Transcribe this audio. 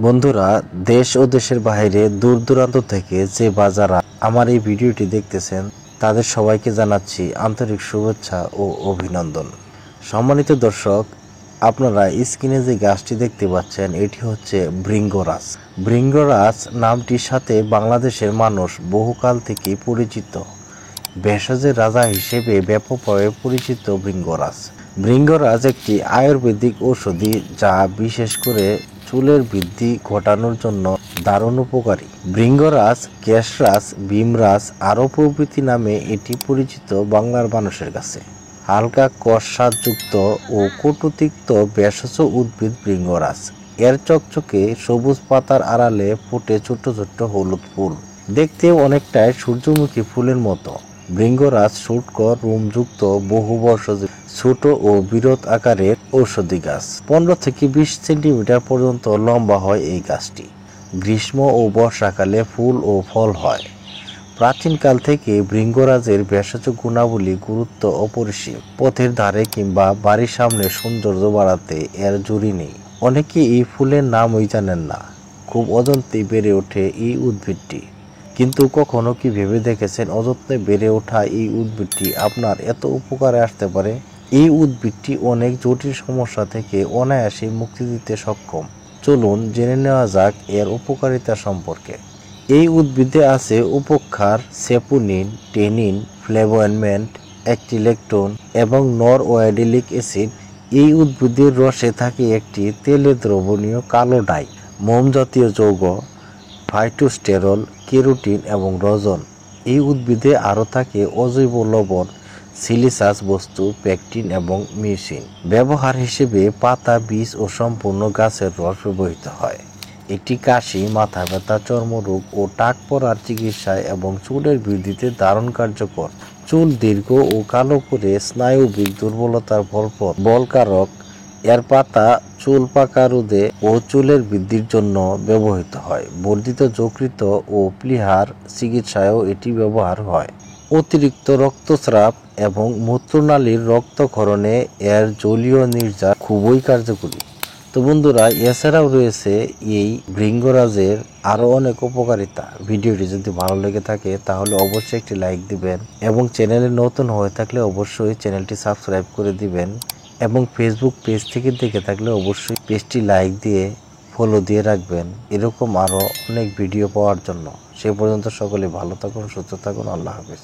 বন্ধুরা, দেশ ও দেশের বাইরে দূর দূরান্ত থেকে যে বাজারা আমার এই ভিডিওটি দেখতেছেন তাদের সবাইকে জানাচ্ছি আন্তরিক শুভেচ্ছা ও অভিনন্দন। সম্মানিত দর্শক, আপনারা স্ক্রিনে যে গাছটি দেখতে পাচ্ছেন এটি হচ্ছে ভৃঙ্গরাজ। ভৃঙ্গরাজ নামটির সাথে বাংলাদেশের মানুষ বহুকাল থেকেই পরিচিত। ভেষজের রাজা হিসেবে ব্যাপকভাবে পরিচিত ভৃঙ্গরাজ। ভৃঙ্গরাজ একটি আয়ুর্বেদিক ঔষধি যা বিশেষ করে চুলের বৃদ্ধি ঘটানোর জন্য দারুণ উপকারী। ভৃঙ্গরাজ, কেশরাজ, ভীমরাজ আরও প্রভৃতি নামে এটি পরিচিত বাংলার মানুষের কাছে। হালকা কষ স্বাদযুক্ত ও কটুতিক্ত ভেষজ উদ্ভিদ ভৃঙ্গরাজ। এর চকচকে সবুজ পাতার আড়ালে ফোটে ছোট্ট ছোট্ট হলুদ ফুল, দেখতেও অনেকটাই সূর্যমুখী ফুলের মতো। ভৃঙ্গরাজ শুষ্ক রুমযুক্ত বহুবর্ষজীবী ছোট ও বৃহৎ আকারের ঔষধি গাছ। 15 থেকে 20 সেন্টিমিটার পর্যন্ত লম্বা হয় এই গাছটি। গ্রীষ্ম ও বর্ষাকালে ফুল ও ফল হয়। প্রাচীনকাল থেকে ভৃঙ্গরাজের ভেষজ গুণাবলী গুরুত্ব অপরিসীম। পথের ধারে কিংবা বাড়ির সামনে সৌন্দর্য বাড়াতে এর জুড়ি নেই। অনেকে এই ফুলের নামই জানেন না। খুব অযত্নে বেড়ে ওঠে এই উদ্ভিদটি। কিন্তু কখনো কি ভেবে দেখেছেন অযত্নে বেড়ে ওঠা এই উদ্ভিদটি আপনার এত উপকারে আসতে পারে? এই উদ্ভিদটি অনেক জটিল সমস্যা থেকে অনায়াসে মুক্তি দিতে সক্ষম। চলুন জেনে নেওয়া যাক এর উপকারিতা সম্পর্কে। এই উদ্ভিদে আছে উপক্ষার, সেপুনিন, টেনিন, ফ্লেভোনয়েড, অ্যাক্টিলেক্টোন এবং নরওয়েডিলিক অ্যাসিড। এই উদ্ভিদের রসে থাকে একটি তেলে দ্রবণীয় কালো ডাই, মোম জাতীয় যৌগ, ফাইটোস্টেরল, কেরোটিন এবং রজন। এই উদ্ভিদে আরও থাকে অজৈব লবণ, সিলিসাস বস্তু, পেকটিন এবং মিউসিন। ব্যবহার হিসেবে পাতা, বীজ ও সম্পূর্ণ গাছের রস ব্যবহৃত হয়। এটি কাশি, মাথা ব্যথা, চর্মরোগ ও টাক পড়ার চিকিৎসায় এবং চুলের বৃদ্ধিতে দারুণ কার্যকর। চুল দীর্ঘ ও কালো করে স্নায়বিক দুর্বলতার বলকারক। এর পাতা চুল পাকা রোধে ও চুলের বৃদ্ধির জন্য ব্যবহৃত হয়। বর্ধিত যকৃত ও প্লীহার চিকিৎসায়ও এটি ব্যবহার হয়। অতিরিক্ত রক্তস্রাব এবং মূত্রনালীর রক্তক্ষরণে এর জলীয় নির্যাস খুবই কার্যকরী। তো বন্ধুরা, এছাড়াও রয়েছে এই ভৃঙ্গরাজের আরও অনেক উপকারিতা। ভিডিওটি যদি ভালো লেগে থাকে তাহলে অবশ্যই একটি লাইক দিবেন এবং চ্যানেলে নতুন হয়ে থাকলে অবশ্যই চ্যানেলটি সাবস্ক্রাইব করে দিবেন এবং ফেসবুক পেজ থেকে দেখে থাকলে অবশ্যই পেজটি লাইক দিয়ে ফলো দিয়ে রাখবেন এরকম আরও অনেক ভিডিও পাওয়ার জন্য। সে পর্যন্ত সকলে ভালো থাকুন, সুস্থ থাকুন। আল্লাহ হাফেজ।